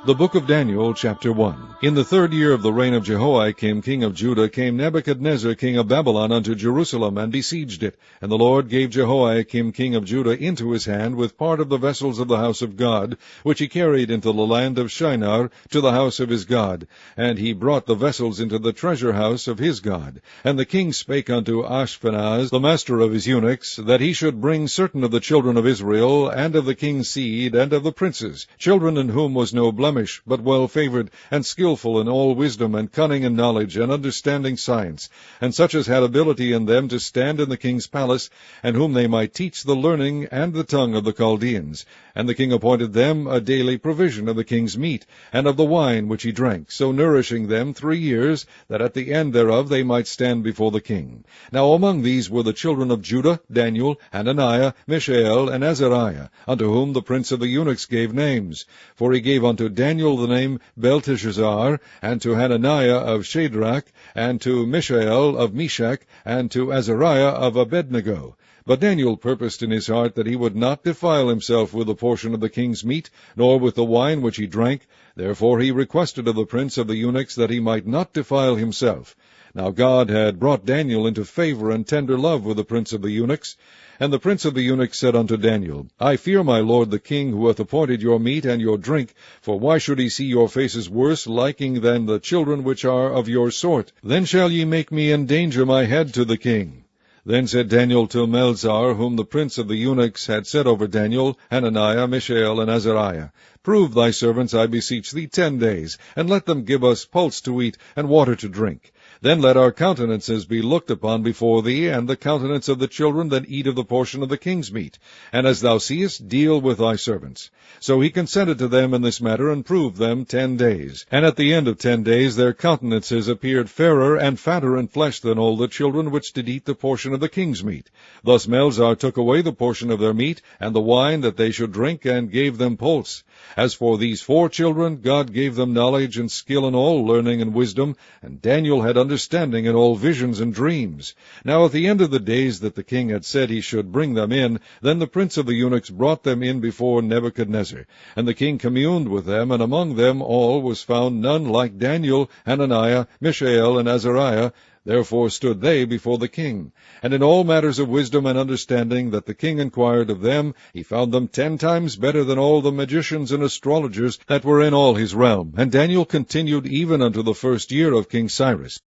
The book of Daniel, chapter 1. In the 3rd year of the reign of Jehoiakim, king of Judah, came Nebuchadnezzar, king of Babylon, unto Jerusalem, and besieged it. And the Lord gave Jehoiakim, king of Judah, into his hand, with part of the vessels of the house of God, which he carried into the land of Shinar, to the house of his God. And he brought the vessels into the treasure house of his God. And the king spake unto Ashpenaz, the master of his eunuchs, that he should bring certain of the children of Israel, and of the king's seed, and of the princes, children in whom was no blemish, but well favoured, and skilful in all wisdom, and cunning in knowledge, and understanding science, and such as had ability in them to stand in the king's palace, and whom they might teach the learning and the tongue of the Chaldeans. And the king appointed them a daily provision of the king's meat, and of the wine which he drank, so nourishing them 3 years, that at the end thereof they might stand before the king. Now among these were the children of Judah, Daniel, Hananiah, Mishael, and Azariah, unto whom the prince of the eunuchs gave names. For he gave unto Daniel the name Belteshazzar, and to Hananiah of Shadrach, and to Mishael of Meshach, and to Azariah of Abednego. But Daniel purposed in his heart that he would not defile himself with a portion of the king's meat, nor with the wine which he drank. Therefore he requested of the prince of the eunuchs that he might not defile himself. Now God had brought Daniel into favour and tender love with the prince of the eunuchs. And the prince of the eunuchs said unto Daniel, I fear my lord the king, who hath appointed your meat and your drink, for why should he see your faces worse liking than the children which are of your sort? Then shall ye make me endanger my head to the king. Then said Daniel to Melzar, whom the prince of the eunuchs had set over Daniel, Hananiah, Mishael, and Azariah, Prove thy servants, I beseech thee, 10 days, and let them give us pulse to eat, and water to drink. Then let our countenances be looked upon before thee, and the countenance of the children that eat of the portion of the king's meat. And as thou seest, deal with thy servants. So he consented to them in this matter, and proved them 10 days. And at the end of 10 days their countenances appeared fairer and fatter in flesh than all the children which did eat the portion of the king's meat. Thus Melzar took away the portion of their meat, and the wine that they should drink, and gave them pulse. As for these 4 children, God gave them knowledge and skill in all learning and wisdom, and Daniel had understanding in all visions and dreams. Now at the end of the days that the king had said he should bring them in, then the prince of the eunuchs brought them in before Nebuchadnezzar. And the king communed with them, and among them all was found none like Daniel, Hananiah, Mishael, and Azariah. Therefore stood they before the king. And in all matters of wisdom and understanding that the king inquired of them, he found them 10 times better than all the magicians and astrologers that were in all his realm. And Daniel continued even unto the 1st year of King Cyrus.